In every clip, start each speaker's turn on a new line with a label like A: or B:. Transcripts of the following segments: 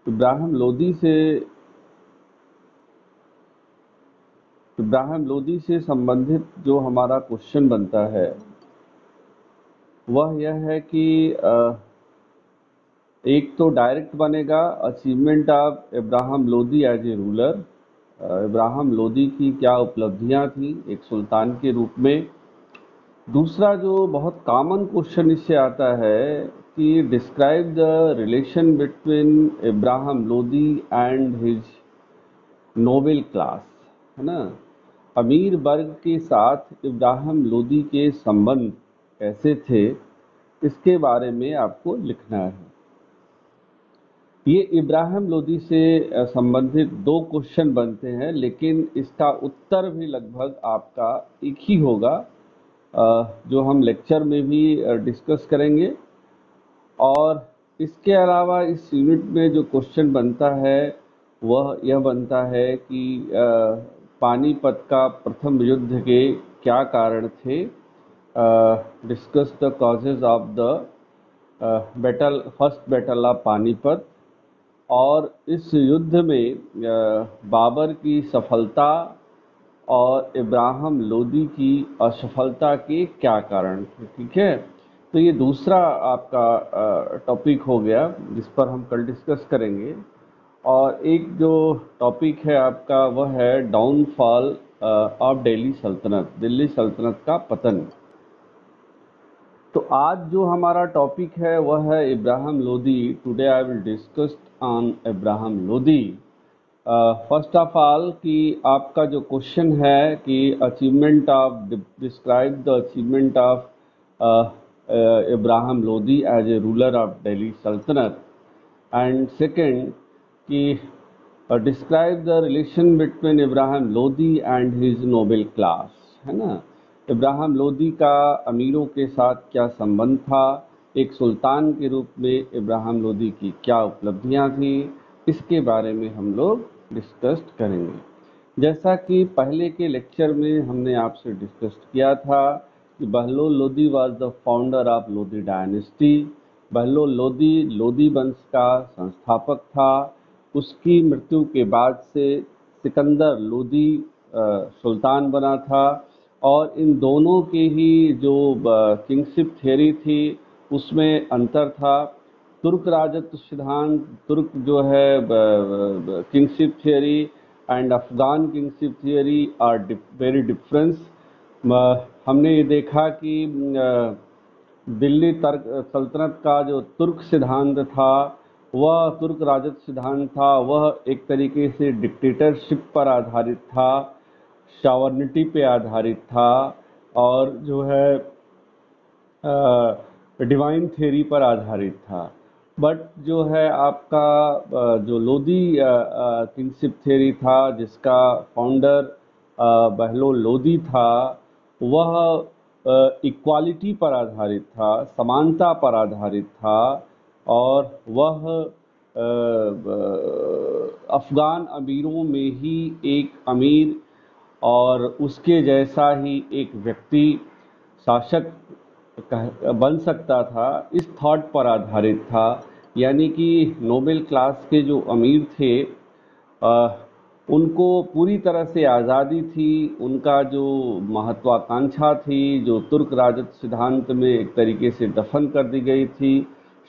A: इब्राहिम लोदी से संबंधित जो हमारा क्वेश्चन बनता है वह यह है कि एक तो डायरेक्ट बनेगा achievement of Ibrahim Lodi as a ruler. Ibrahim Lodi की क्या उपलब्धियां थी एक सुल्तान के रूप में। दूसरा जो बहुत कॉमन क्वेश्चन इससे आता है कि describe the relation between Ibrahim Lodi and his noble class, है ना। अमीर वर्ग के साथ इब्राहिम लोदी के संबंध कैसे थे, इसके बारे में आपको लिखना है। ये इब्राहिम लोदी से संबंधित दो क्वेश्चन बनते हैं, लेकिन इसका उत्तर भी लगभग आपका एक ही होगा, जो हम लेक्चर में भी डिस्कस करेंगे। और इसके अलावा इस यूनिट में जो क्वेश्चन बनता है वह यह बनता है कि पानीपत का प्रथम युद्ध के क्या कारण थे। Discuss the causes of the first battle of Panipat. और इस युद्ध में बाबर की सफलता और इब्राहिम लोदी की असफलता के क्या कारण थे। ठीक है, तो ये दूसरा आपका टॉपिक हो गया जिस पर हम कल डिस्कस करेंगे। और एक जो टॉपिक है आपका वह है डाउनफॉल ऑफ दिल्ली सल्तनत का पतन। तो आज जो हमारा टॉपिक है वह है Ibrahim Lodi. Today I will discuss on Ibrahim Lodi. First of all कि आपका जो क्वेश्चन है कि achievement of describe the achievement of Ibrahim Lodi as a ruler of Delhi सल्तनत। एंड सेकंड कि describe the relation between Ibrahim Lodi and his noble class, है ना। इब्राहिम लोदी का अमीरों के साथ क्या संबंध था, एक सुल्तान के रूप में इब्राहिम लोदी की क्या उपलब्धियां थी, इसके बारे में हम लोग डिस्कस करेंगे। जैसा कि पहले के लेक्चर में हमने आपसे डिस्कस किया था कि Bahlol Lodi was the founder of Lodi dynasty. Bahlol Lodi Lodi वंश का संस्थापक था। उसकी मृत्यु के बाद से सिकंदर लोदी सुल्तान बना था। और इन दोनों के ही जो किंगशिप थ्योरी थी उसमें अंतर था। तुर्क राजत्व सिद्धांत, तुर्क जो है kingship theory and Afghan kingship theory are very difference. हमने ये देखा कि दिल्ली सल्तनत का जो तुर्क सिद्धांत था, वह तुर्क राजत्व सिद्धांत था, वह एक तरीके से डिक्टेटरशिप पर आधारित था, सॉवरेनिटी पे आधारित था, और जो है डिवाइन थ्योरी पर आधारित था। बट जो है आपका जो लोदी किंगशिप थ्योरी था जिसका फाउंडर बहलोल लोदी था, वह इक्वालिटी पर आधारित था, समानता पर आधारित था। और वह अफगान अमीरों में ही एक अमीर और उसके जैसा ही एक व्यक्ति शासक बन सकता था, इस थॉट पर आधारित था। यानी कि नोबेल क्लास के जो अमीर थे उनको पूरी तरह से आज़ादी थी। उनका जो महत्वाकांक्षा थी जो तुर्क राजत्व सिद्धांत में एक तरीके से दफन कर दी गई थी,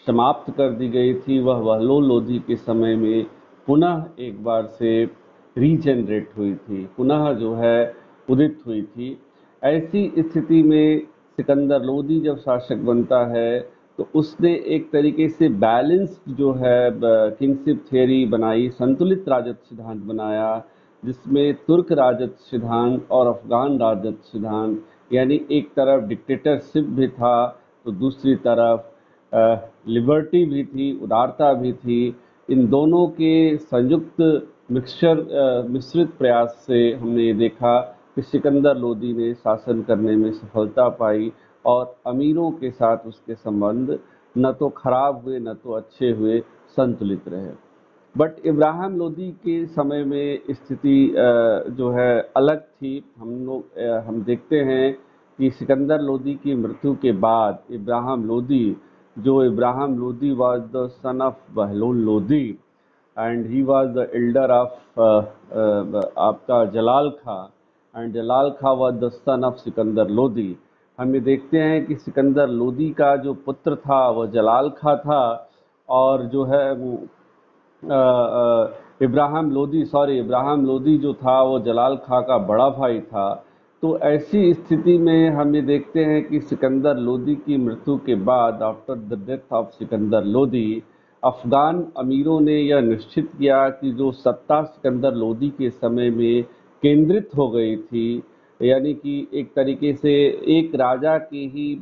A: समाप्त कर दी गई थी, वह बहलोल लोदी के समय में पुनः एक बार से रीजनरेट हुई थी, पुनः जो है उदित हुई थी। ऐसी स्थिति में सिकंदर लोदी जब शासक बनता है तो उसने एक तरीके से बैलेंस्ड जो है किंगशिप थ्योरी बनाई, संतुलित राजत्व सिद्धांत बनाया, जिसमें तुर्क राजत्व सिद्धांत और अफगान राजत्व सिद्धांत, यानी एक तरफ डिक्टेटरशिप भी था तो दूसरी तरफ लिबर्टी भी थी, उदारता भी थी। इन दोनों के संयुक्त मिश्रित प्रयास से हमने ये देखा कि सिकंदर लोदी ने शासन करने में सफलता पाई और अमीरों के साथ उसके संबंध न तो खराब हुए न तो अच्छे हुए, संतुलित रहे। बट इब्राहिम लोदी के समय में स्थिति जो है अलग थी। हम देखते हैं कि सिकंदर लोदी की मृत्यु के बाद Ibrahim Lodi was the son of Bahlol Lodi, and he was the elder of आपका जलाल खां, and Jalal Khan was the son of Sikandar Lodi. हम ये देखते हैं कि सिकंदर लोदी का जो पुत्र था वह जलाल खां था, और जो है इब्राहिम लोदी जो था वो जलाल खां का बड़ा भाई था। तो ऐसी स्थिति में हम ये देखते हैं कि सिकंदर लोदी की मृत्यु के बाद, after the death of Sikandar Lodi, Afghan अमीरों ने यह निश्चित किया कि जो सत्ता सिकंदर लोदी के समय में केंद्रित हो गई थी, यानी कि एक तरीके से एक राजा के ही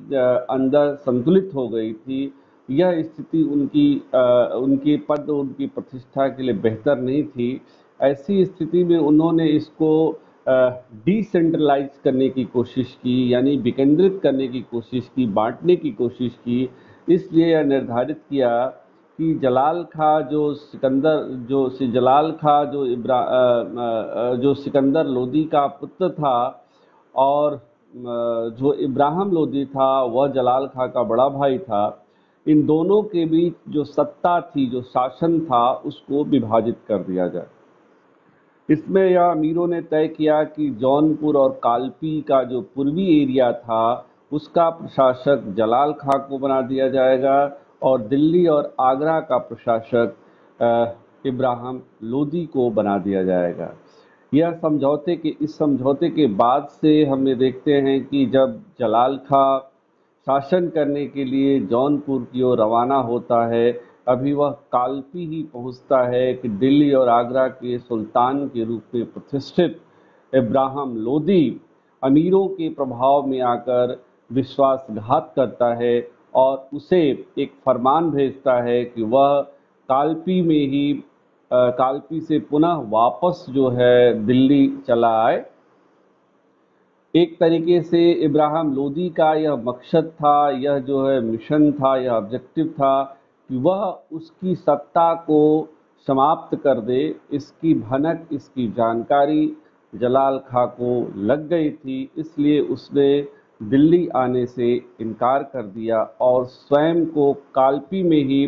A: अंदर संतुलित हो गई थी, यह स्थिति उनकी पद, उनकी प्रतिष्ठा के लिए बेहतर नहीं थी। ऐसी स्थिति में उन्होंने इसको डिसेंट्रलाइज करने की कोशिश की, यानी विकेंद्रित करने की कोशिश की, बांटने की कोशिश की। इसलिए यह निर्धारित किया कि जलाल खां जो सिकंदर लोदी का पुत्र था, और जो इब्राहिम लोदी था वह जलाल खां का बड़ा भाई था, इन दोनों के बीच जो सत्ता थी, जो शासन था, उसको विभाजित कर दिया जाए। इसमें यह अमीरों ने तय किया कि जौनपुर और कालपी का जो पूर्वी एरिया था उसका प्रशासक जलाल खां को बना दिया जाएगा, और दिल्ली और आगरा का प्रशासक इब्राहिम लोदी को बना दिया जाएगा। इस समझौते के बाद से हम ये देखते हैं कि जब जलाल खां शासन करने के लिए जौनपुर की ओर रवाना होता है, अभी वह कालपी ही पहुंचता है कि दिल्ली और आगरा के सुल्तान के रूप में प्रतिष्ठित इब्राहिम लोदी अमीरों के प्रभाव में आकर विश्वासघात करता है, और उसे एक फरमान भेजता है कि वह कालपी से पुनः वापस जो है दिल्ली चला आए। एक तरीके से इब्राहिम लोदी का यह मकसद था, यह जो है मिशन था, यह ऑब्जेक्टिव था कि वह उसकी सत्ता को समाप्त कर दे। इसकी भनक, इसकी जानकारी जलाल खां को लग गई थी, इसलिए उसने दिल्ली आने से इनकार कर दिया और स्वयं को कालपी में ही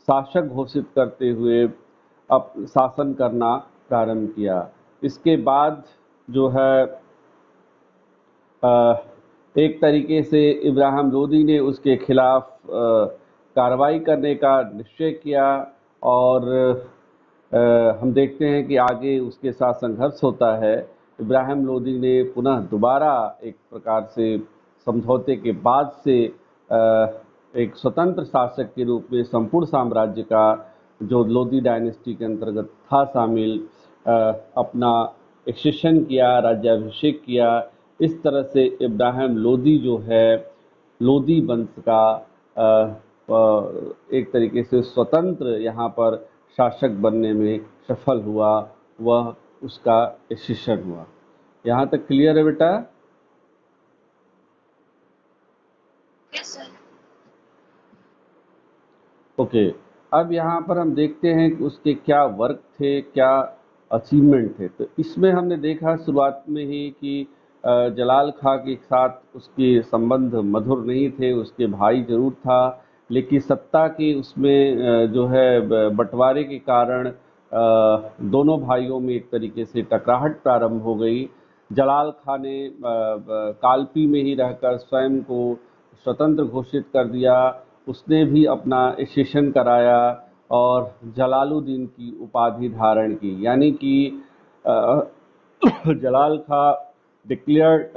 A: शासक घोषित करते हुए अब शासन करना प्रारंभ किया। इसके बाद जो है एक तरीके से इब्राहिम लोदी ने उसके खिलाफ कार्रवाई करने का निश्चय किया, और हम देखते हैं कि आगे उसके साथ संघर्ष होता है। इब्राहिम लोदी ने पुनः दोबारा एक प्रकार से समझौते के बाद से एक स्वतंत्र शासक के रूप में संपूर्ण साम्राज्य का, जो लोदी डायनेस्टी के अंतर्गत था शामिल, अपना एक्सेशन किया, राज्याभिषेक किया। इस तरह से इब्राहिम लोदी जो है लोदी वंश का एक तरीके से स्वतंत्र यहाँ पर शासक बनने में सफल हुआ, वह उसका एक्सेशन हुआ। यहाँ तक क्लियर है बेटा?
B: Yes sir.
A: ओके, अब यहाँ पर हम देखते हैं कि उसके क्या वर्क थे, क्या अचीवमेंट थे। तो इसमें हमने देखा शुरुआत में ही कि जलाल खां के साथ उसके संबंध मधुर नहीं थे, उसके भाई जरूर था, लेकिन सत्ता के उसमें जो है बंटवारे के कारण दोनों भाइयों में एक तरीके से टकराहट प्रारंभ हो गई। जलाल खां ने कालपी में ही रहकर स्वयं को स्वतंत्र घोषित कर दिया। उसने भी अपना एक्सेशन कराया और जलालुद्दीन की उपाधि धारण की, यानी कि जलाल खां declared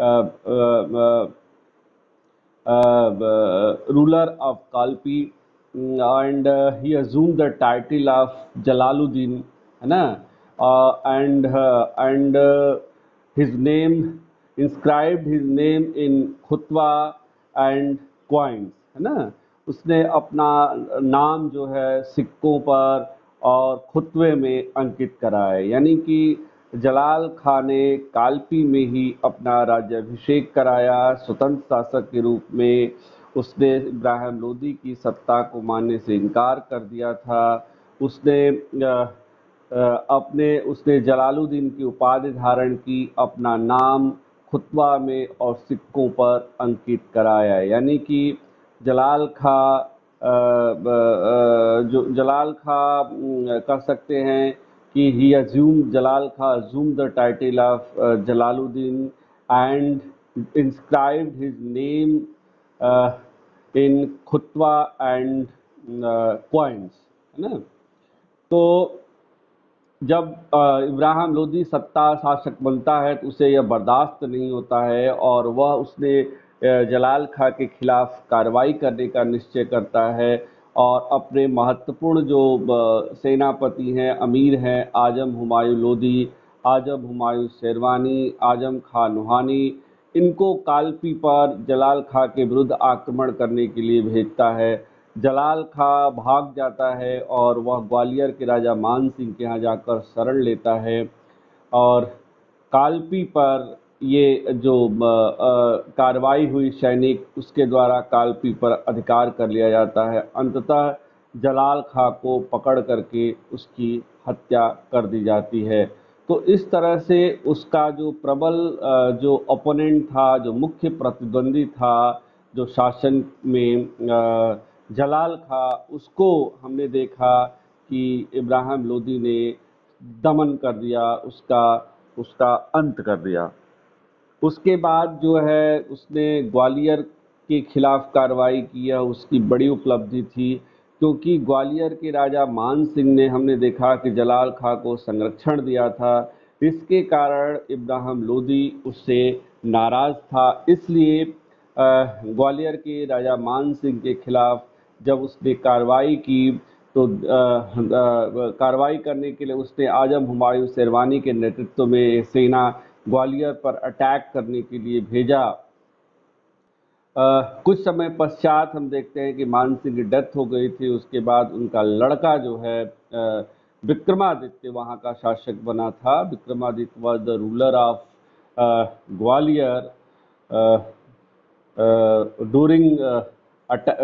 A: ruler of Kalpi, and he assumed the title of Jalaluddin, है ना, and his name inscribed his name in khutwa and coins, है ना। उसने अपना नाम जो है सिक्कों पर और खुतवे में अंकित कराया, यानी कि जलाल खां ने कालपी में ही अपना राज्याभिषेक कराया स्वतंत्र शासक के रूप में। उसने इब्राहिम लोदी की सत्ता को मानने से इनकार कर दिया था। उसने जलालुद्दीन की उपाधि धारण की, अपना नाम खुतबा में और सिक्कों पर अंकित कराया, यानी कि जलाल खां जो जलाल खां कह सकते हैं कि he assume Jalal Khan assume the title of Jalaluddin and inscribed his name in खुतवा एंड coins, है ना। तो जब इब्राहिम लोदी सत्ता शासक बनता है तो उसे यह बर्दाश्त नहीं होता है और वह उसने जलाल खां के खिलाफ कार्रवाई करने का निश्चय करता है और अपने महत्वपूर्ण जो सेनापति हैं, अमीर हैं, आजम हुमायूं लोदी, आजम हुमायूं शेरवानी, आजम खां नुहानी, इनको कालपी पर जलाल खां के विरुद्ध आक्रमण करने के लिए भेजता है। जलाल खां भाग जाता है और वह ग्वालियर के राजा मान सिंह के यहाँ जाकर शरण लेता है और कालपी पर ये जो कार्रवाई हुई सैनिक, उसके द्वारा कालपी पर अधिकार कर लिया जाता है। अंततः जलाल खां को पकड़ करके उसकी हत्या कर दी जाती है। तो इस तरह से उसका जो प्रबल जो ओपोनेंट था, जो मुख्य प्रतिद्वंदी था, जो शासन में जलाल खां, उसको हमने देखा कि इब्राहिम लोदी ने दमन कर दिया, उसका अंत कर दिया। उसके बाद जो है उसने ग्वालियर के खिलाफ कार्रवाई की है, उसकी बड़ी उपलब्धि थी, क्योंकि ग्वालियर के राजा मान सिंह ने हमने देखा कि जलाल खां को संरक्षण दिया था। इसके कारण इब्राहिम लोदी उससे नाराज था, इसलिए ग्वालियर के राजा मान सिंह के खिलाफ जब उसने कार्रवाई की तो कार्रवाई करने के लिए उसने आजम हुमायूं शेरवानी के नेतृत्व में सेना ग्वालियर पर अटैक करने के लिए भेजा। कुछ समय पश्चात हम देखते हैं कि मान सिंह की डेथ हो गई थी। उसके बाद उनका लड़का जो है विक्रमादित्य वहाँ का शासक बना था। Vikramaditya was the ruler of Gwalior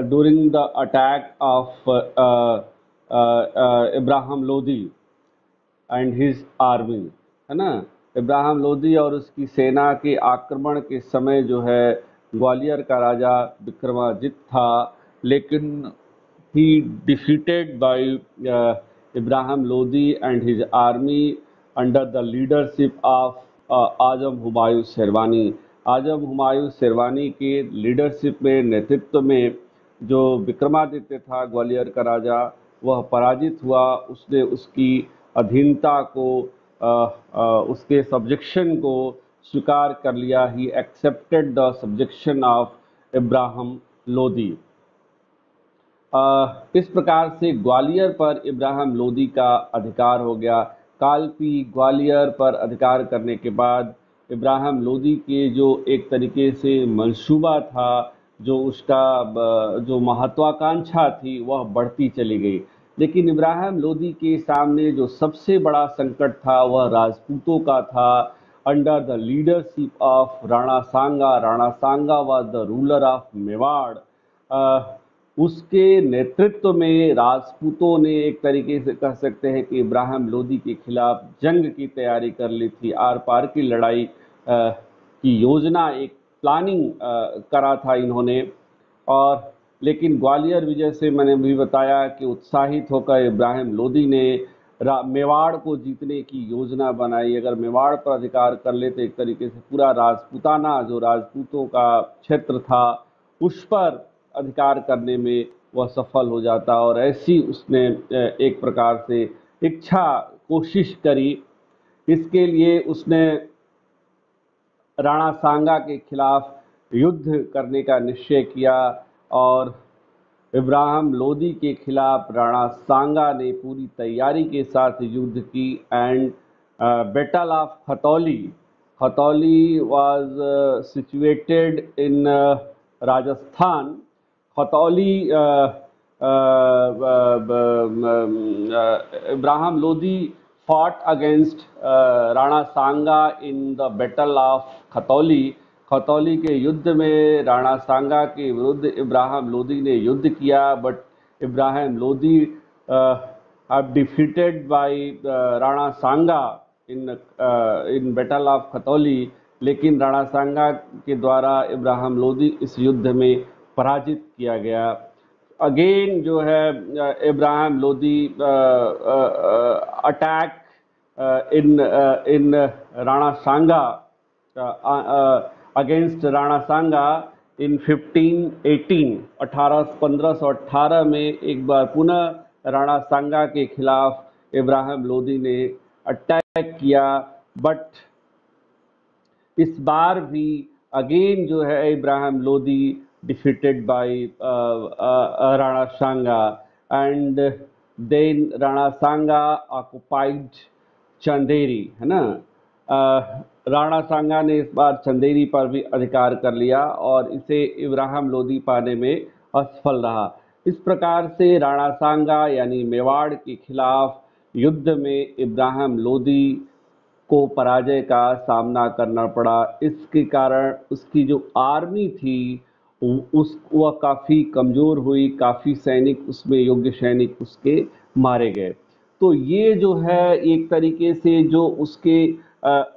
A: during the attack of Ibrahim Lodi and his army, है ना। इब्राहिम लोदी और उसकी सेना के आक्रमण के समय जो है ग्वालियर का राजा विक्रमादित्य था, लेकिन he defeated by Ibrahim Lodi and his army under the leadership of आजम हुमायूं शेरवानी। आजम हुमायूं शेरवानी के लीडरशिप में, नेतृत्व में जो विक्रमादित्य था ग्वालियर का राजा, वह पराजित हुआ। उसने उसकी अधीनता को, उसके सब्जेक्शन को स्वीकार कर लिया। He accepted the subjection of Ibrahim Lodi. इस प्रकार से ग्वालियर पर इब्राहिम लोदी का अधिकार हो गया। कालपी ग्वालियर पर अधिकार करने के बाद इब्राहिम लोदी के जो एक तरीके से मंसूबा था, जो उसका जो महत्वाकांक्षा थी, वह बढ़ती चली गई। लेकिन इब्राहिम लोदी के सामने जो सबसे बड़ा संकट था वह राजपूतों का था। Under the leadership of Rana Sanga, Rana Sanga was the ruler of Mewar. उसके नेतृत्व में राजपूतों ने एक तरीके से कह सकते हैं कि इब्राहिम लोदी के खिलाफ जंग की तैयारी कर ली थी। आर पार की लड़ाई की योजना, एक प्लानिंग करा था इन्होंने। और लेकिन ग्वालियर विजय से मैंने भी बताया कि उत्साहित होकर इब्राहिम लोदी ने मेवाड़ को जीतने की योजना बनाई। अगर मेवाड़ पर अधिकार कर ले तो एक तरीके से पूरा राजपूताना, जो राजपूतों का क्षेत्र था, उस पर अधिकार करने में वह सफल हो जाता। और ऐसी उसने एक प्रकार से कोशिश करी। इसके लिए उसने राणा सांगा के खिलाफ युद्ध करने का निश्चय किया और इब्राहिम लोदी के खिलाफ राणा सांगा ने पूरी तैयारी के साथ युद्ध की। And battle of Khatauli, Khatauli was situated in Rajasthan. Khatauli Ibrahim Lodi fought against Rana Sanga in the battle of Khatauli. Khatauli के युद्ध में राणा सांगा के विरुद्ध इब्राहिम लोदी ने युद्ध किया, but Ibrahim Lodi defeated by Rana Sanga in battle of Khatauli. लेकिन राणा सांगा के द्वारा इब्राहिम लोदी इस युद्ध में पराजित किया गया। अगेन जो है Ibrahim Lodi attack in Rana Sanga against Rana Sanga in 1518 1518 में एक बार पुनः राणा सांगा के खिलाफ इब्राहिम लोदी ने अटैक किया, बट इस बार भी अगेन जो है Ibrahim Lodi defeated by Rana Sanga, and then Rana Sanga occupied Chanderi, है ना। राणा सांगा ने इस बार चंदेरी पर भी अधिकार कर लिया और इसे इब्राहिम लोदी पाने में असफल रहा। इस प्रकार से राणा सांगा यानी मेवाड़ के खिलाफ युद्ध में इब्राहिम लोदी को पराजय का सामना करना पड़ा। इसके कारण उसकी जो आर्मी थी वह काफ़ी कमज़ोर हुई, काफ़ी सैनिक उसमें योग्य सैनिक उसके मारे गए। तो ये जो है एक तरीके से जो उसके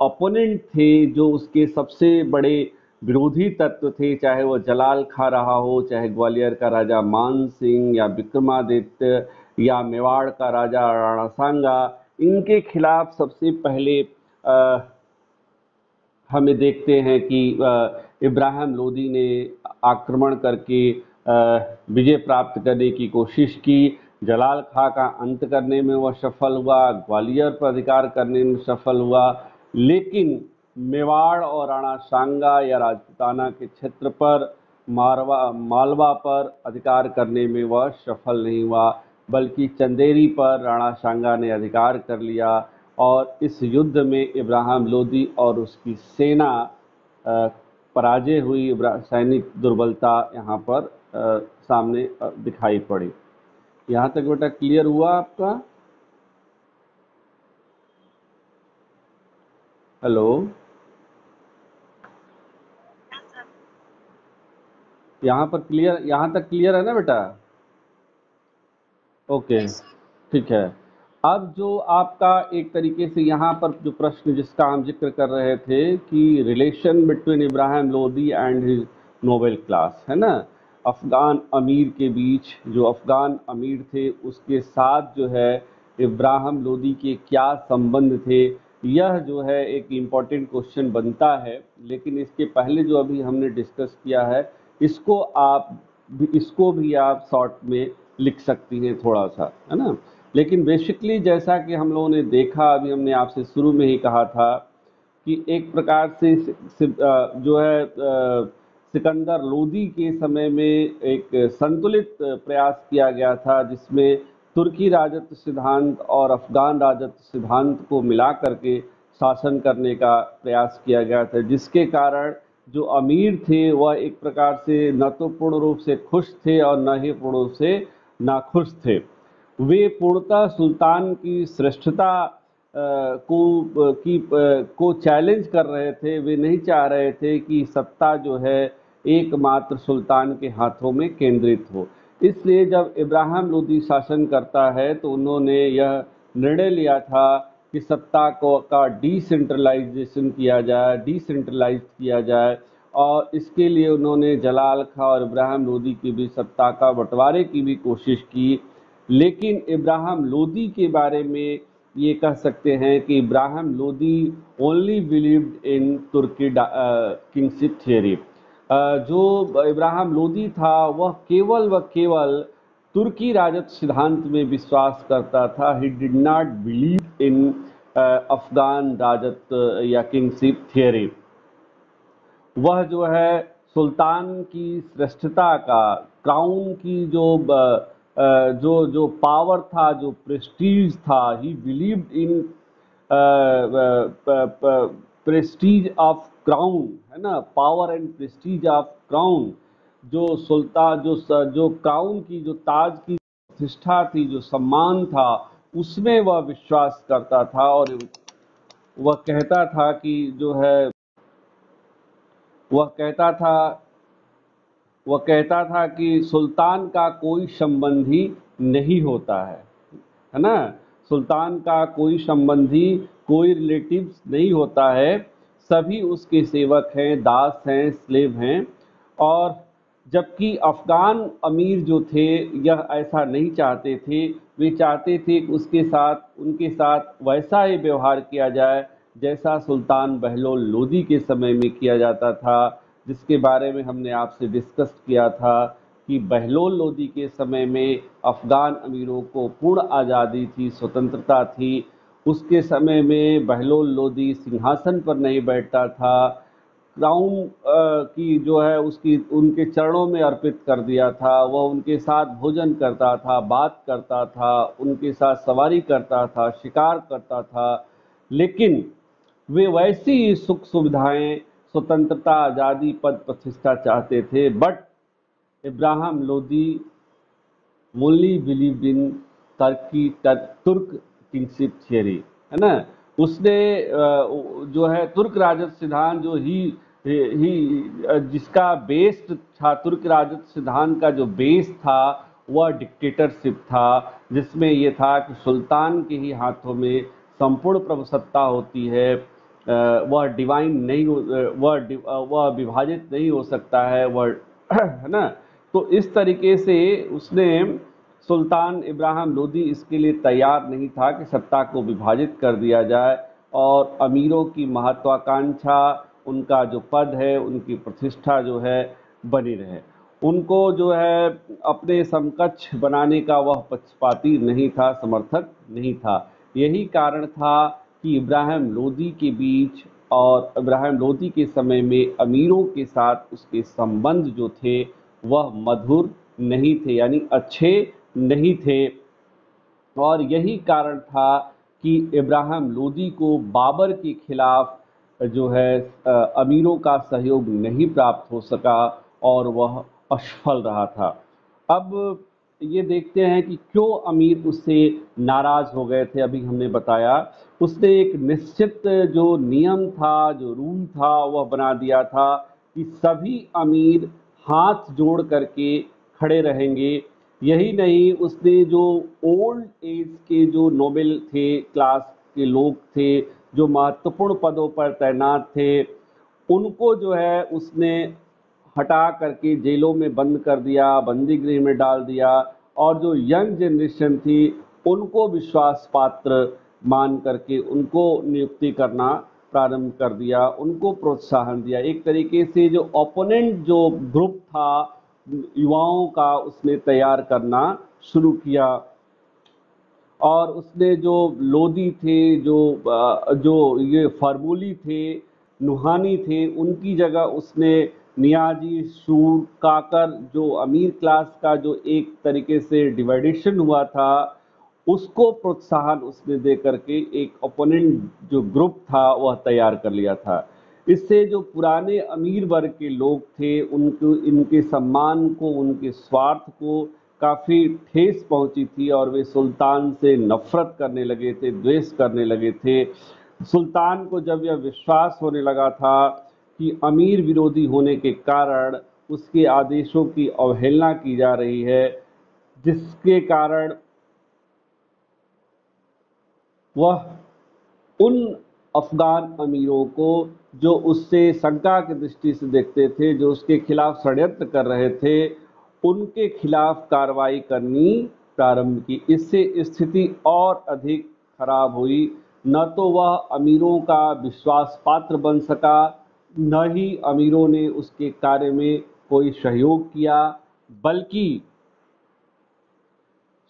A: ओपोनेंट थे, जो उसके सबसे बड़े विरोधी तत्व थे, चाहे वो जलाल खां रहा हो, चाहे ग्वालियर का राजा मान सिंह या विक्रमादित्य या मेवाड़ का राजा राणा सांगा, इनके खिलाफ सबसे पहले हमें देखते हैं कि इब्राहिम लोदी ने आक्रमण करके विजय प्राप्त करने की कोशिश की। जलाल खां का अंत करने में वह सफल हुआ, ग्वालियर पर अधिकार करने में सफल हुआ, लेकिन मेवाड़ और राणा सांगा या राजपूताना के क्षेत्र पर मालवा पर अधिकार करने में वह सफल नहीं हुआ, बल्कि चंदेरी पर राणा सांगा ने अधिकार कर लिया। और इस युद्ध में इब्राहिम लोदी और उसकी सेना पराजय हुई, सैनिक दुर्बलता यहाँ पर सामने दिखाई पड़ी। यहाँ तक बेटा क्लियर हुआ आपका? हेलो, यहाँ पर क्लियर, यहाँ तक क्लियर है ना बेटा? ओके, ठीक है। अब जो आपका एक तरीके से यहाँ पर जो प्रश्न जिसका हम जिक्र कर रहे थे कि relation between Ibrahim Lodi and his noble class, है ना, अफगान अमीर के बीच, जो अफगान अमीर थे उसके साथ जो है इब्राहिम लोदी के क्या संबंध थे, यह जो है एक इम्पॉर्टेंट क्वेश्चन बनता है। लेकिन इसके पहले जो अभी हमने डिस्कस किया है, इसको भी आप शॉर्ट में लिख सकती हैं थोड़ा सा, है ना। लेकिन बेसिकली जैसा कि हम लोगों ने देखा, अभी हमने आपसे शुरू में ही कहा था कि एक प्रकार से जो है सिकंदर लोदी के समय में एक संतुलित प्रयास किया गया था, जिसमें तुर्की राजत्व सिद्धांत और अफगान राजत्व सिद्धांत को मिला करके शासन करने का प्रयास किया गया था, जिसके कारण जो अमीर थे वह एक प्रकार से न तो पूर्ण रूप से खुश थे और न ही पूर्ण रूप से नाखुश थे। वे पूर्णतः सुल्तान की श्रेष्ठता को चैलेंज कर रहे थे। वे नहीं चाह रहे थे कि सत्ता जो है एकमात्र सुल्तान के हाथों में केंद्रित हो। इसलिए जब इब्राहिम लोदी शासन करता है तो उन्होंने यह निर्णय लिया था कि सत्ता का डिसेंट्रलाइजेशन किया जाए, डिसेंट्रलाइज किया जाए, और इसके लिए उन्होंने जलाल खां और इब्राहिम लोदी की भी सत्ता का बंटवारे की भी कोशिश की। लेकिन इब्राहिम लोदी के बारे में ये कह सकते हैं कि Ibrahim Lodi only believed in तुर्की किंगशिप थियरी। जो इब्राहिम लोदी था वह केवल तुर्की राजत्व सिद्धांत में विश्वास करता था। He did not believe in Afghan राजत्व या किंगशिप थियरी। वह जो है सुल्तान की श्रेष्ठता का, क्राउन की जो पावर था, जो प्रेस्टीज था, ही believed in Prestige of crown, है ना, power and Prestige of crown. जो सुल्तान जो क्राउन की, जो ताज की प्रतिष्ठा थी, जो सम्मान था, उसमें वह विश्वास करता था। और वह कहता था कि जो है वह कहता था कि सुल्तान का कोई संबंधी नहीं होता है ना, सुल्तान का कोई संबंधी, कोई रिलेटिव्स नहीं होता है, सभी उसके सेवक हैं, दास हैं, स्लेव हैं। और जबकि अफगान अमीर जो थे यह ऐसा नहीं चाहते थे। वे चाहते थे कि उनके साथ वैसा ही व्यवहार किया जाए जैसा सुल्तान बहलोल लोदी के समय में किया जाता था, जिसके बारे में हमने आपसे डिस्कस किया था कि बहलोल लोदी के समय में अफगान अमीरों को पूर्ण आज़ादी थी, स्वतंत्रता थी। उसके समय में बहलोल लोदी सिंहासन पर नहीं बैठता था, क्राउन की जो है उसकी उनके चरणों में अर्पित कर दिया था। वह उनके साथ भोजन करता था, बात करता था, उनके साथ सवारी करता था, शिकार करता था, लेकिन वे वैसी ही सुख सुविधाएं, स्वतंत्रता, आज़ादी, पद प्रतिष्ठा चाहते थे। But Ibrahim Lodi only believed इन तुर्क किंगशिप थियरी, है ना। उसने जो है तुर्क राजत सिद्धांत जो जिसका बेस था, तुर्क राजत सिद्धांत का जो बेस था वह डिक्टेटरशिप था, जिसमें यह था कि सुल्तान के ही हाथों में संपूर्ण प्रभुसत्ता होती है। वह डिवाइन नहीं वह विभाजित नहीं हो सकता है, वह है ना। तो इस तरीके से उसने सुल्तान इब्राहिम लोदी इसके लिए तैयार नहीं था कि सत्ता को विभाजित कर दिया जाए और अमीरों की महत्वाकांक्षा, उनका जो पद है, उनकी प्रतिष्ठा जो है बनी रहे। उनको जो है अपने समकक्ष बनाने का वह पक्षपाती नहीं था, समर्थक नहीं था। यही कारण था कि इब्राहिम लोदी के बीच और इब्राहिम लोदी के समय में अमीरों के साथ उसके संबंध जो थे वह मधुर नहीं थे, यानी अच्छे नहीं थे। और यही कारण था कि इब्राहिम लोदी को बाबर के खिलाफ जो है अमीरों का सहयोग नहीं प्राप्त हो सका और वह असफल रहा था। अब ये देखते हैं कि क्यों अमीर उससे नाराज हो गए थे। अभी हमने बताया उसने एक निश्चित जो नियम था, जो रूल था, वह बना दिया था कि सभी अमीर हाथ जोड़ करके खड़े रहेंगे। यही नहीं, उसने जो ओल्ड एज के जो नोबेल थे, क्लास के लोग थे, जो महत्वपूर्ण पदों पर तैनात थे, उनको जो है उसने हटा करके जेलों में बंद कर दिया, बंदी गृह में डाल दिया। और जो यंग जनरेशन थी उनको विश्वास पात्र मान करके उनको नियुक्ति करना प्रारंभ कर दिया, उनको प्रोत्साहन दिया। एक तरीके से जो ओपोनेंट जो ग्रुप था युवाओं का उसने तैयार करना शुरू किया। और उसने जो लोदी थे, जो ये फर्मूली थे, नुहानी थे, उनकी जगह उसने नियाजी, सूर, काकर, जो अमीर क्लास का जो एक तरीके से डिवाइडेशन हुआ था, उसको प्रोत्साहन उसने दे करके एक ओपोनेंट जो ग्रुप था वह तैयार कर लिया था। इससे जो पुराने अमीर वर्ग के लोग थे उनको, इनके सम्मान को, उनके स्वार्थ को काफ़ी ठेस पहुंची थी और वे सुल्तान से नफरत करने लगे थे, द्वेष करने लगे थे। सुल्तान को जब यह विश्वास होने लगा था कि अमीर विरोधी होने के कारण उसके आदेशों की अवहेलना की जा रही है, जिसके कारण वह उन अफगान अमीरों को जो उससे शंका की दृष्टि से देखते थे, जो उसके खिलाफ षड्यंत्र कर रहे थे, उनके खिलाफ कार्रवाई करनी प्रारंभ की। इससे स्थिति और अधिक खराब हुई। न तो वह अमीरों का विश्वास पात्र बन सका, न ही अमीरों ने उसके कार्य में कोई सहयोग किया, बल्कि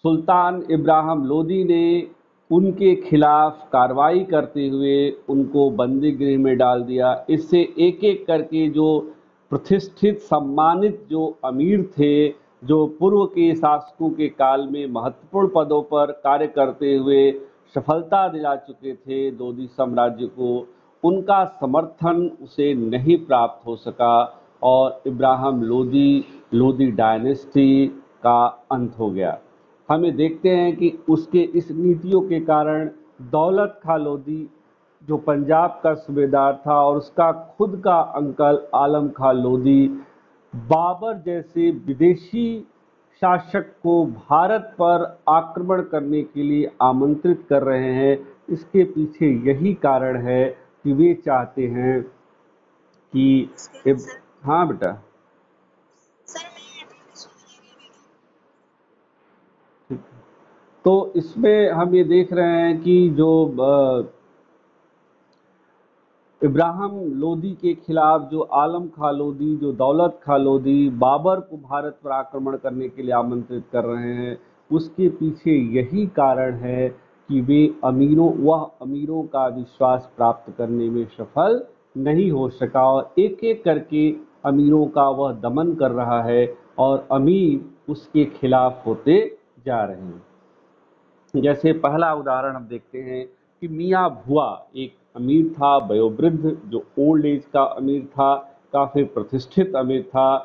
A: सुल्तान इब्राहिम लोदी ने उनके खिलाफ कार्रवाई करते हुए उनको बंदी गृह में डाल दिया। इससे एक एक करके जो प्रतिष्ठित, सम्मानित जो अमीर थे, जो पूर्व के शासकों के काल में महत्वपूर्ण पदों पर कार्य करते हुए सफलता दिला चुके थे लोदी साम्राज्य को, उनका समर्थन उसे नहीं प्राप्त हो सका और इब्राहिम लोदी डायनेस्टी का अंत हो गया। हमें देखते हैं कि उसके इस नीतियों के कारण दौलत खां लोदी जो पंजाब का सूबेदार था और उसका खुद का अंकल आलम खां लोदी बाबर जैसे विदेशी शासक को भारत पर आक्रमण करने के लिए आमंत्रित कर रहे हैं। इसके पीछे यही कारण है कि वे चाहते हैं कि
B: सर,
A: हाँ बेटा।
B: सर
A: तो इसमें हम ये देख रहे हैं कि जो इब्राहिम लोदी के खिलाफ जो आलम खां लोदी, जो दौलत खां लोदी बाबर को भारत पर आक्रमण करने के लिए आमंत्रित कर रहे हैं, उसके पीछे यही कारण है कि वह अमीरों का विश्वास प्राप्त करने में सफल नहीं हो सका और एक एक करके अमीरों का वह दमन कर रहा है और अमीर उसके खिलाफ होते जा रहे हैं। जैसे पहला उदाहरण हम देखते हैं कि मियाँ भुआ एक अमीर था, वयोवृद्ध, जो ओल्ड एज का अमीर था, काफ़ी प्रतिष्ठित अमीर था।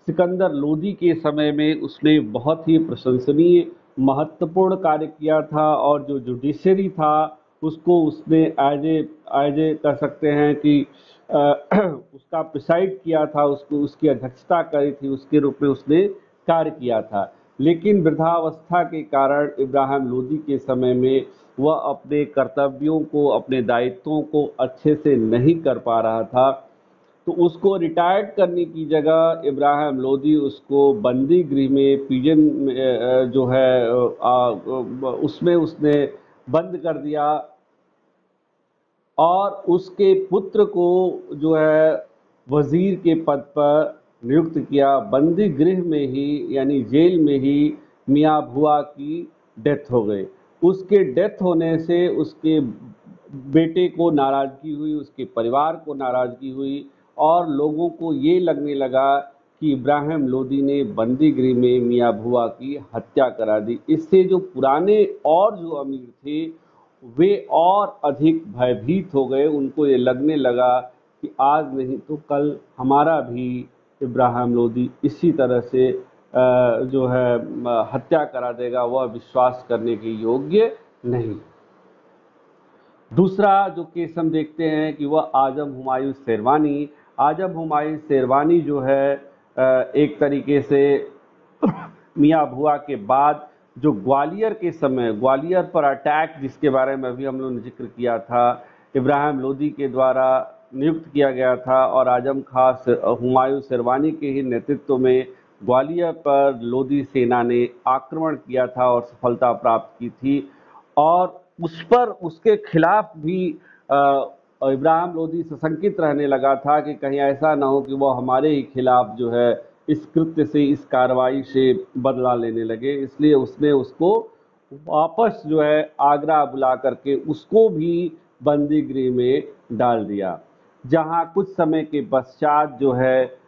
A: सिकंदर लोदी के समय में उसने बहुत ही प्रशंसनीय महत्वपूर्ण कार्य किया था और जो जुडिशरी था उसको उसने एज ए कह सकते हैं कि उसका प्रिसाइड किया था, उसको उसकी अध्यक्षता करी थी, उसके रूप में उसने कार्य किया था। लेकिन वृद्धावस्था के कारण इब्राहिम लोदी के समय में वह अपने कर्तव्यों को, अपने दायित्वों को अच्छे से नहीं कर पा रहा था, तो उसको रिटायर्ड करने की जगह इब्राहिम लोदी उसको बंदी गृह में, पिजन जो है उसमें उसने बंद कर दिया और उसके पुत्र को जो है वजीर के पद पर नियुक्त किया। बंदी गृह में ही यानी जेल में ही मियाँ भुआ की डेथ हो गई। उसके डेथ होने से उसके बेटे को नाराज़गी हुई, उसके परिवार को नाराज़गी हुई और लोगों को ये लगने लगा कि इब्राहिम लोदी ने बंदी गृह में मियाँ भुआ की हत्या करा दी। इससे जो पुराने और जो अमीर थे वे और अधिक भयभीत हो गए। उनको ये लगने लगा कि आज नहीं तो कल हमारा भी इब्राहिम लोदी इसी तरह से जो है हत्या करा देगा, वह विश्वास करने के योग्य नहीं। दूसरा जो केस हम देखते हैं कि वह आजम हुमायूं शेरवानी। आजम हुमायूं शेरवानी जो है एक तरीके से मियाँ भुआ के बाद जो ग्वालियर के समय, ग्वालियर पर अटैक जिसके बारे में अभी हम लोगों ने जिक्र किया था, इब्राहिम लोदी के द्वारा नियुक्त किया गया था और आजम खां हुमायूं शेरवानी के ही नेतृत्व में ग्वालियर पर लोदी सेना ने आक्रमण किया था और सफलता प्राप्त की थी और उस पर उसके खिलाफ भी इब्राहिम लोदी सशंकित रहने लगा था कि कहीं ऐसा ना हो कि वह हमारे ही खिलाफ जो है इस कृत्य से, इस कार्रवाई से बदला लेने लगे। इसलिए उसने उसको वापस जो है आगरा बुला करके उसको भी बंदी गृह में डाल दिया, जहां कुछ समय के पश्चात जो है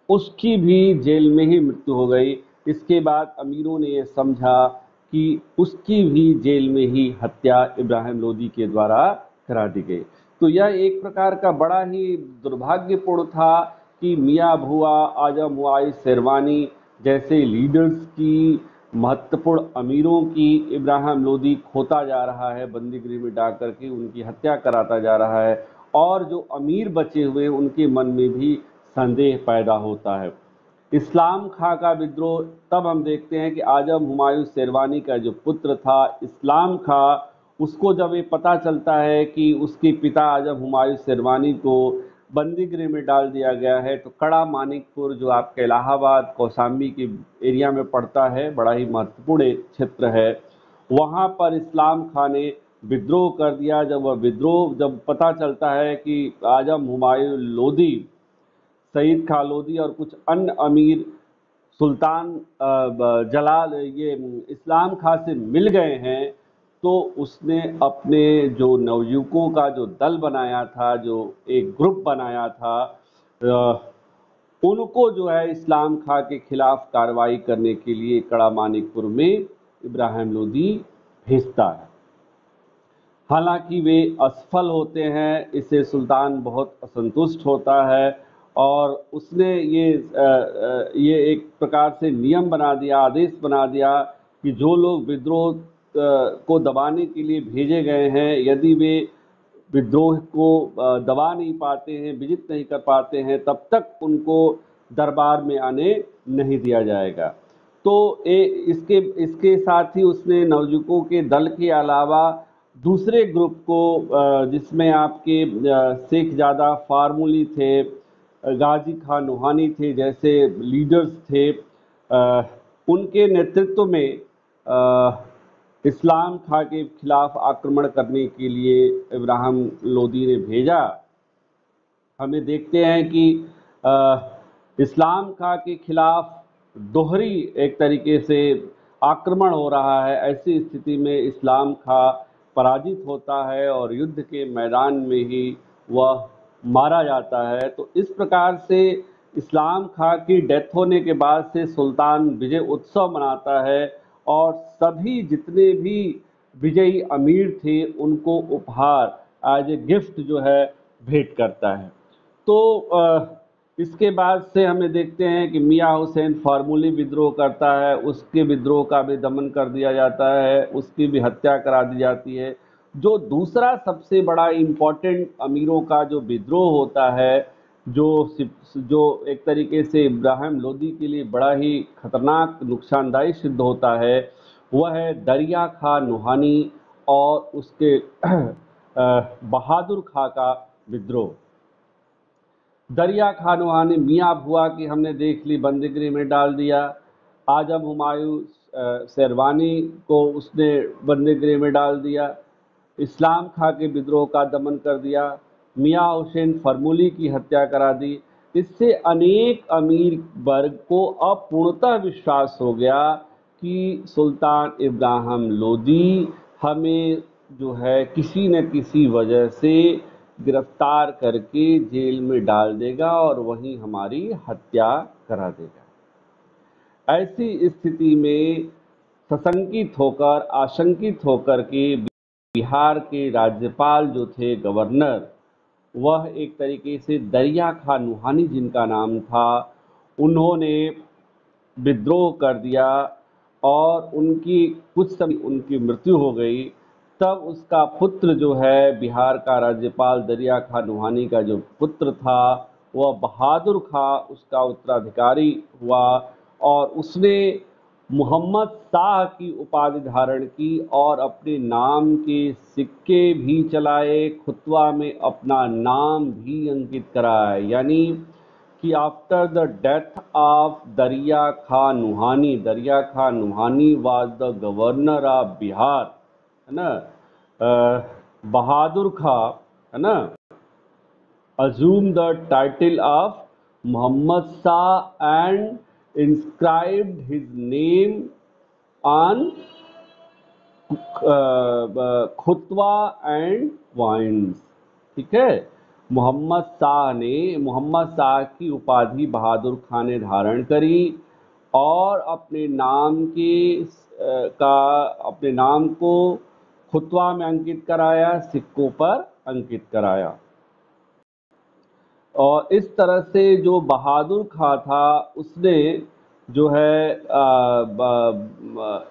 A: उसकी भी जेल में ही मृत्यु हो गई। इसके बाद अमीरों ने यह समझा कि उसकी भी जेल में ही हत्या इब्राहिम लोदी के द्वारा करा दी गई। तो यह एक प्रकार का बड़ा ही दुर्भाग्यपूर्ण था कि मियाँ भुआ, आजम हुमायूं शेरवानी जैसे लीडर्स की, महत्वपूर्ण अमीरों की इब्राहिम लोदी खोता जा रहा है, बंदी गृह में डाल करके उनकी हत्या कराता जा रहा है और जो अमीर बचे हुए उनके मन में भी संदेह पैदा होता है। इस्लाम खां का विद्रोह तब हम देखते हैं कि आजम हुमायूं शेरवानी का जो पुत्र था इस्लाम खां, उसको जब ये पता चलता है कि उसके पिता आजम हुमायूं शेरवानी को बंदी गृह में डाल दिया गया है, तो कड़ा मानिकपुर जो आपके इलाहाबाद कौशाम्बी के एरिया में पड़ता है, बड़ा ही महत्वपूर्ण क्षेत्र है, वहाँ पर इस्लाम खां ने विद्रोह कर दिया। जब वह विद्रोह जब पता चलता है कि आजम हुमायूं लोदी, सईद खां लोदी और कुछ अन्य अमीर सुल्तान जलाल ये इस्लाम खां से मिल गए हैं, तो उसने अपने जो नवयुवकों का जो दल बनाया था, जो एक ग्रुप बनाया था, उनको जो है इस्लाम खां के खिलाफ कार्रवाई करने के लिए कड़ा मानिकपुर में इब्राहिम लोदी भेजता है। हालांकि वे असफल होते हैं, इससे सुल्तान बहुत असंतुष्ट होता है और उसने ये एक प्रकार से नियम बना दिया, आदेश बना दिया कि जो लोग विद्रोह को दबाने के लिए भेजे गए हैं, यदि वे विद्रोह को दबा नहीं पाते हैं, विजित नहीं कर पाते हैं, तब तक उनको दरबार में आने नहीं दिया जाएगा। तो इसके साथ ही उसने नवयुवकों के दल के अलावा दूसरे ग्रुप को जिसमें आपके शेख ज़ादा फार्मूली थे, गाजी खान नूहानी थे जैसे लीडर्स थे, उनके नेतृत्व में इस्लाम खां के खिलाफ आक्रमण करने के लिए इब्राहिम लोदी ने भेजा। हमें देखते हैं कि इस्लाम खां के खिलाफ दोहरी एक तरीके से आक्रमण हो रहा है। ऐसी स्थिति में इस्लाम खां पराजित होता है और युद्ध के मैदान में ही वह मारा जाता है। तो इस प्रकार से इस्लाम खां की डेथ होने के बाद से सुल्तान विजय उत्सव मनाता है और सभी जितने भी विजयी अमीर थे उनको उपहार एज ए गिफ्ट जो है भेंट करता है। तो इसके बाद से हमें देखते हैं कि मियाँ हुसैन फार्मूली विद्रोह करता है, उसके विद्रोह का भी दमन कर दिया जाता है, उसकी भी हत्या करा दी जाती है। जो दूसरा सबसे बड़ा इम्पोर्टेंट अमीरों का जो विद्रोह होता है, जो एक तरीके से इब्राहिम लोदी के लिए बड़ा ही खतरनाक नुकसानदायी सिद्ध होता है, वह है दरिया खां नुहानी और उसके बहादुर खां का विद्रोह। दरिया खां नुहानी मियाँ भुआ की हमने देख ली, बंदीगिरी में डाल दिया। आजम हुमायूं शेरवानी को उसने बंदीगिरी में डाल दिया। इस्लाम खां के विद्रोह का दमन कर दिया। मियाँ हुसैन फरमूली की हत्या करा दी। इससे अनेक अमीर वर्ग को अब पूर्णतः विश्वास हो गया कि सुल्तान इब्राहिम लोदी हमें जो है किसी न किसी वजह से गिरफ्तार करके जेल में डाल देगा और वहीं हमारी हत्या करा देगा। ऐसी स्थिति में सशंकित होकर, आशंकित होकर के बिहार के राज्यपाल जो थे, गवर्नर, वह एक तरीके से दरिया खां नुहानी जिनका नाम था, उन्होंने विद्रोह कर दिया और उनकी कुछ समय उनकी मृत्यु हो गई। तब उसका पुत्र जो है, बिहार का राज्यपाल दरिया खां नुहानी का जो पुत्र था, वह बहादुर खां उसका उत्तराधिकारी हुआ और उसने मोहम्मद शाह की उपाधि धारण की और अपने नाम के सिक्के भी चलाए, खुतवा में अपना नाम भी अंकित कराया। यानी कि after the death of Dariya Khan Nuhani was the governor of Bihar, है ना, बहादुर खां, है ना, assumed the title of Muhammad Shah and inscribed his name on खुतवा एंड वाइन्स। ठीक है, मोहम्मद शाह की उपाधि बहादुर खां ने धारण करी और अपने नाम को खुतवा में अंकित कराया, सिक्कों पर अंकित कराया। और इस तरह से जो बहादुर खां था, उसने जो है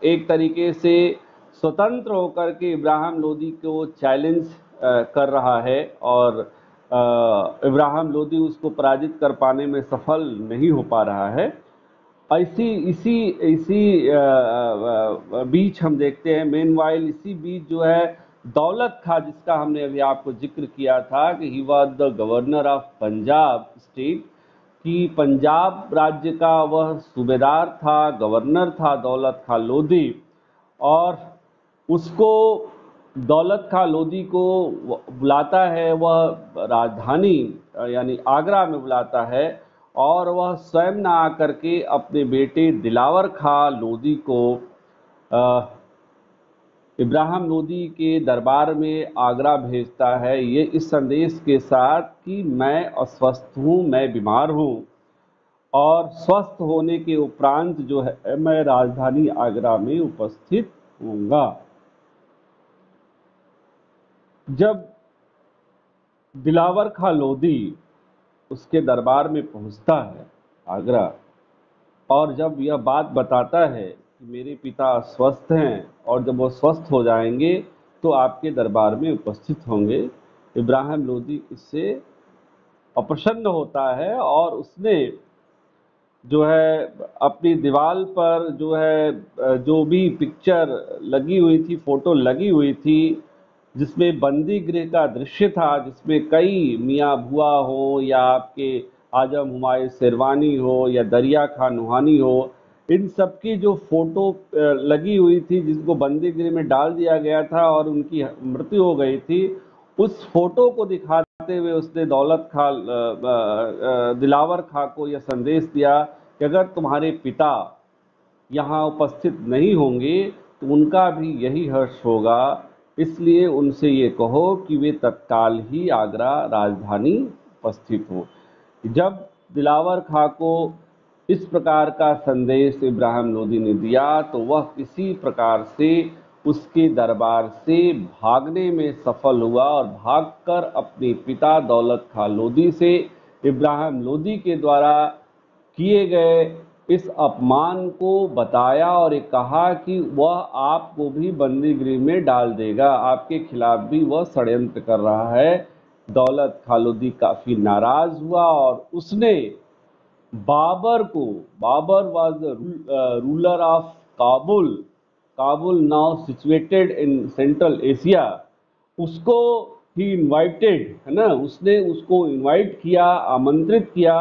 A: एक तरीके से स्वतंत्र होकर के इब्राहिम लोदी को चैलेंज कर रहा है और इब्राहिम लोदी उसको पराजित कर पाने में सफल नहीं हो पा रहा है। इसी बीच हम देखते हैं, मेनवाइल इसी बीच जो है दौलत खां, जिसका हमने अभी आपको जिक्र किया था कि he was the governor of Punjab state, कि पंजाब राज्य का वह सूबेदार था, गवर्नर था दौलत खां लोदी। और उसको दौलत खां लोदी को बुलाता है, वह राजधानी यानी आगरा में बुलाता है और वह स्वयं न आकर के अपने बेटे दिलावर खां लोदी को इब्राहिम लोदी के दरबार में आगरा भेजता है, ये इस संदेश के साथ कि मैं अस्वस्थ हूँ, मैं बीमार हूँ और स्वस्थ होने के उपरांत जो है मैं राजधानी आगरा में उपस्थित होऊंगा। जब दिलावर खां लोदी उसके दरबार में पहुंचता है आगरा, और जब यह बात बताता है कि मेरे पिता स्वस्थ हैं और जब वो स्वस्थ हो जाएंगे तो आपके दरबार में उपस्थित होंगे, इब्राहिम लोदी इससे अप्रसन्न होता है और उसने जो है अपनी दीवार पर जो है जो भी पिक्चर लगी हुई थी, फोटो लगी हुई थी, जिसमें बंदी गृह का दृश्य था, जिसमें कई मियाँ भुआ हो या आपके आजम हुमायूं शेरवानी हो या दरिया खां नुहानी हो, इन सबकी जो फोटो लगी हुई थी, जिसको बंदी गृह में डाल दिया गया था और उनकी मृत्यु हो गई थी, उस फोटो को दिखाते हुए उसने दिलावर खां को यह संदेश दिया कि अगर तुम्हारे पिता यहाँ उपस्थित नहीं होंगे तो उनका भी यही हर्ष होगा, इसलिए उनसे ये कहो कि वे तत्काल ही आगरा राजधानी उपस्थित हो। जब दिलावर खां को इस प्रकार का संदेश इब्राहिम लोदी ने दिया तो वह किसी प्रकार से उसके दरबार से भागने में सफल हुआ और भागकर अपने पिता दौलत खां लोदी से इब्राहिम लोदी के द्वारा किए गए इस अपमान को बताया और ये कहा कि वह आपको भी बंदी गृह में डाल देगा, आपके खिलाफ भी वह षड्यंत्र कर रहा है। दौलत खां लोदी काफी नाराज हुआ और उसने Babur was the ruler of Kabul, Kabul now situated in central Asia, उसको ही इनवाइटेड, है ना, उसने उसको इनवाइट किया, आमंत्रित किया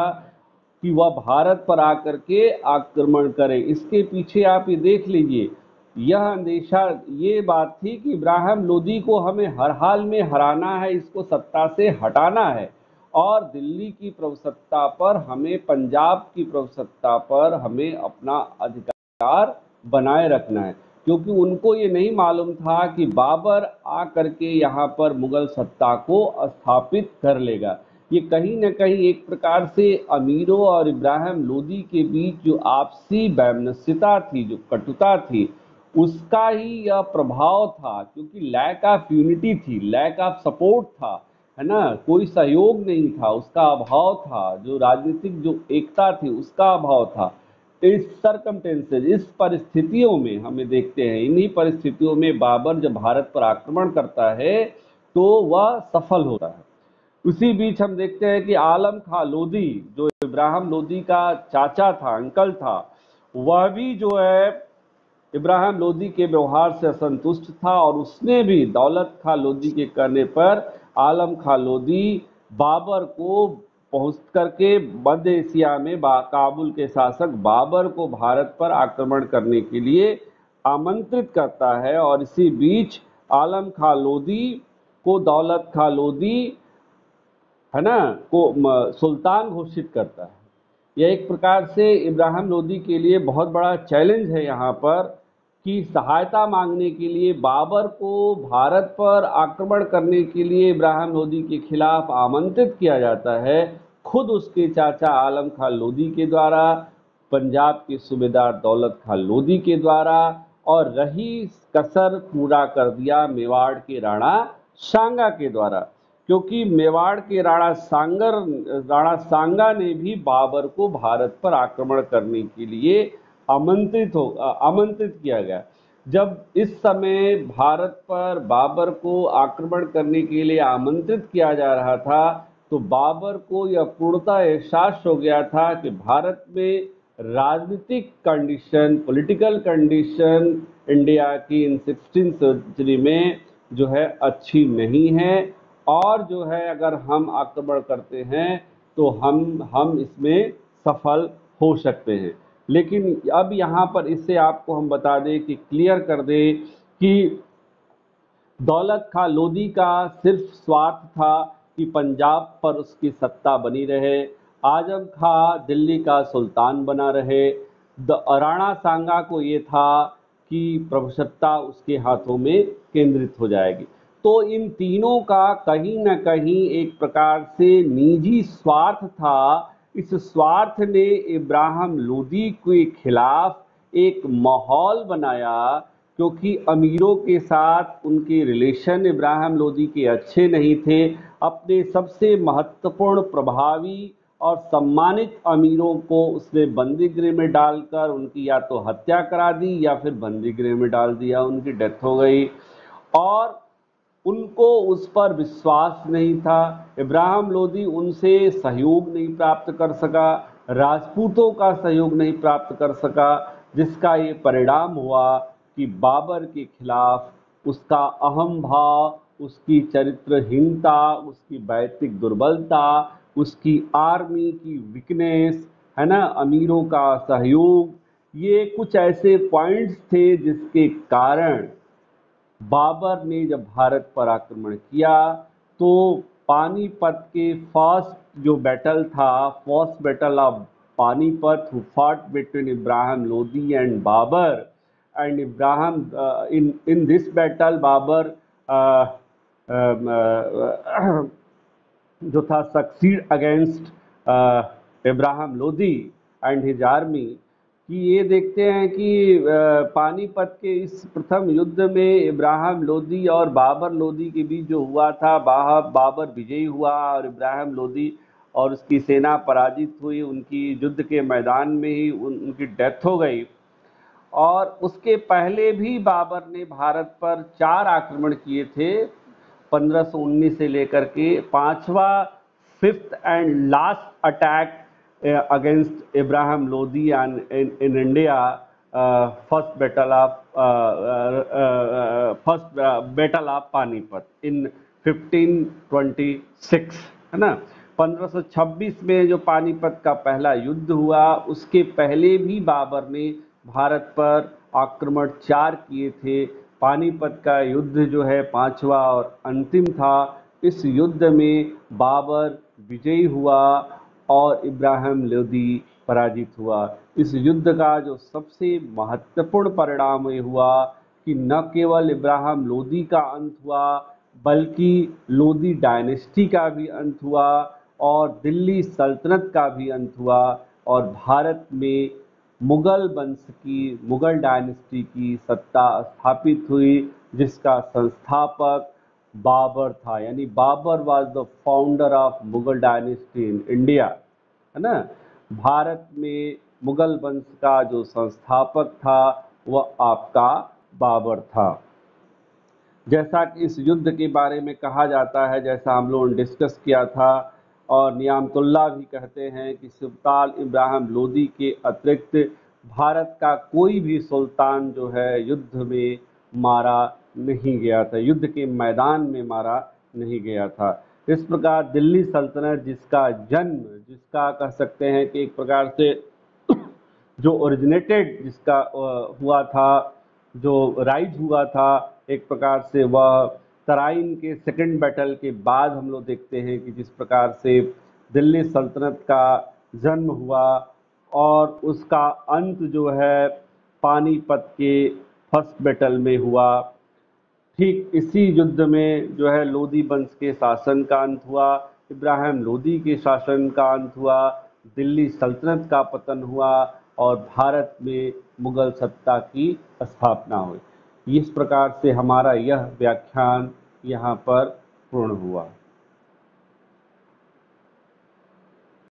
A: कि वह भारत पर आकर के आक्रमण करे। इसके पीछे आप ये देख लीजिए, यह अंदेशा ये बात थी कि इब्राहिम लोदी को हमें हर हाल में हराना है, इसको सत्ता से हटाना है और दिल्ली की प्रभुसत्ता पर हमें, पंजाब की प्रभुसत्ता पर हमें अपना अधिकार बनाए रखना है, क्योंकि उनको ये नहीं मालूम था कि बाबर आकर के यहाँ पर मुगल सत्ता को स्थापित कर लेगा। ये कहीं न कहीं एक प्रकार से अमीरों और इब्राहिम लोदी के बीच जो आपसी वैमनस्यता थी, जो कटुता थी, उसका ही यह प्रभाव था, क्योंकि लैक ऑफ यूनिटी थी, लैक ऑफ सपोर्ट था, है ना, कोई सहयोग नहीं था, उसका अभाव था, जो राजनीतिक जो एकता थी उसका अभाव था। इस सर्कमटेंसेज, इस परिस्थितियों में हमें देखते हैं, इन्हीं परिस्थितियों में बाबर जब भारत पर आक्रमण करता है तो वह सफल होता है। उसी बीच हम देखते हैं कि आलम खां लोदी, जो इब्राहिम लोदी का चाचा था, अंकल था, वह भी जो है इब्राहिम लोदी के व्यवहार से असंतुष्ट था और उसने भी दौलत खां लोदी के कहने पर आलम खां लोदी बाबर को पहुंच करके मध्य एशिया में काबुल के शासक बाबर को भारत पर आक्रमण करने के लिए आमंत्रित करता है और इसी बीच आलम खां लोदी को दौलत खां लोदी, है ना, को सुल्तान घोषित करता है। यह एक प्रकार से इब्राहिम लोदी के लिए बहुत बड़ा चैलेंज है यहाँ पर कि सहायता मांगने के लिए बाबर को भारत पर आक्रमण करने के लिए इब्राहिम लोदी के खिलाफ आमंत्रित किया जाता है, खुद उसके चाचा आलम खां लोदी के द्वारा, पंजाब के सूबेदार दौलत खां लोदी के द्वारा, और रही कसर पूरा कर दिया मेवाड़ के राणा सांगा के द्वारा, क्योंकि मेवाड़ के राणा सांगा ने भी बाबर को भारत पर आक्रमण करने के लिए आमंत्रित किया गया। जब इस समय भारत पर बाबर को आक्रमण करने के लिए आमंत्रित किया जा रहा था तो बाबर को यह पूर्णतः एहसास हो गया था कि भारत में राजनीतिक कंडीशन, पॉलिटिकल कंडीशन इंडिया की इन 16th सेंचुरी में जो है अच्छी नहीं है और जो है अगर हम आक्रमण करते हैं तो हम इसमें सफल हो सकते हैं। लेकिन अब यहाँ पर इससे आपको हम बता दें कि क्लियर कर दें कि दौलत खां लोदी का सिर्फ स्वार्थ था कि पंजाब पर उसकी सत्ता बनी रहे, आजम खां दिल्ली का सुल्तान बना रहे, राणा सांगा को ये था कि प्रभुसत्ता उसके हाथों में केंद्रित हो जाएगी। तो इन तीनों का कहीं न कहीं एक प्रकार से निजी स्वार्थ था। इस स्वार्थ ने इब्राहिम लोदी के खिलाफ एक माहौल बनाया, क्योंकि अमीरों के साथ उनके रिलेशन इब्राहिम लोदी के अच्छे नहीं थे। अपने सबसे महत्वपूर्ण, प्रभावी और सम्मानित अमीरों को उसने बंदी गृह में डालकर उनकी या तो हत्या करा दी या फिर बंदी गृह में डाल दिया, उनकी डेथ हो गई और उनको उस पर विश्वास नहीं था। इब्राहिम लोदी उनसे सहयोग नहीं प्राप्त कर सका, राजपूतों का सहयोग नहीं प्राप्त कर सका, जिसका ये परिणाम हुआ कि बाबर के खिलाफ उसका अहम भाव, उसकी चरित्रहीनता, उसकी वैयक्तिक दुर्बलता, उसकी आर्मी की वीकनेस, है ना, अमीरों का सहयोग, ये कुछ ऐसे पॉइंट्स थे जिसके कारण बाबर ने जब भारत पर आक्रमण किया तो पानीपत के फर्स्ट जो बैटल था, first battle of Panipat, who fought between Ibrahim Lodi and Babur, and Ibrahim in this battle Babur जो था succeed against Ibrahim Lodi and his army, कि ये देखते हैं कि पानीपत के इस प्रथम युद्ध में इब्राहिम लोदी और बाबर लोदी के बीच जो हुआ था, बाबर विजयी हुआ और इब्राहिम लोदी और उसकी सेना पराजित हुई, उनकी युद्ध के मैदान में ही उनकी डेथ हो गई। और उसके पहले भी बाबर ने भारत पर 4 आक्रमण किए थे 1519 से लेकर के 5वां, 5th and last attack against Ibrahim Lodi and in India, first battle of Panipat in 1526, है ना। 1526 में जो पानीपत का पहला युद्ध हुआ, उसके पहले भी बाबर ने भारत पर आक्रमण 4 किए थे। पानीपत का युद्ध जो है 5वां और अंतिम था। इस युद्ध में बाबर विजयी हुआ और इब्राहिम लोदी पराजित हुआ। इस युद्ध का जो सबसे महत्वपूर्ण परिणाम ये हुआ कि न केवल इब्राहिम लोदी का अंत हुआ, बल्कि लोदी डायनेस्टी का भी अंत हुआ और दिल्ली सल्तनत का भी अंत हुआ और भारत में मुगल वंश की, मुगल डायनेस्टी की सत्ता स्थापित हुई, जिसका संस्थापक बाबर था। यानी Babur was the founder of Mughal dynasty in India, है ना। भारत में मुगल वंश का जो संस्थापक था वह आपका बाबर था। जैसा कि इस युद्ध के बारे में कहा जाता है, जैसा हम लोगों ने डिस्कस किया था और नियामतुल्लाह भी कहते हैं कि सुल्तान इब्राहिम लोदी के अतिरिक्त भारत का कोई भी सुल्तान जो है युद्ध में मारा नहीं गया था, युद्ध के मैदान में मारा नहीं गया था। इस प्रकार दिल्ली सल्तनत, जिसका जन्म, जिसका कह सकते हैं कि एक प्रकार से जो ओरिजिनेटेड जिसका हुआ था, जो राइज हुआ था, एक प्रकार से वह तराइन के सेकंड बैटल के बाद हम लोग देखते हैं कि जिस प्रकार से दिल्ली सल्तनत का जन्म हुआ और उसका अंत जो है पानीपत के फर्स्ट बैटल में हुआ। ठीक इसी युद्ध में जो है लोदी वंश के शासन का अंत हुआ, इब्राहिम लोदी के शासन का अंत हुआ, दिल्ली सल्तनत का पतन हुआ और भारत में मुगल सत्ता की स्थापना हुई। इस प्रकार से हमारा यह व्याख्यान यहाँ पर पूर्ण हुआ।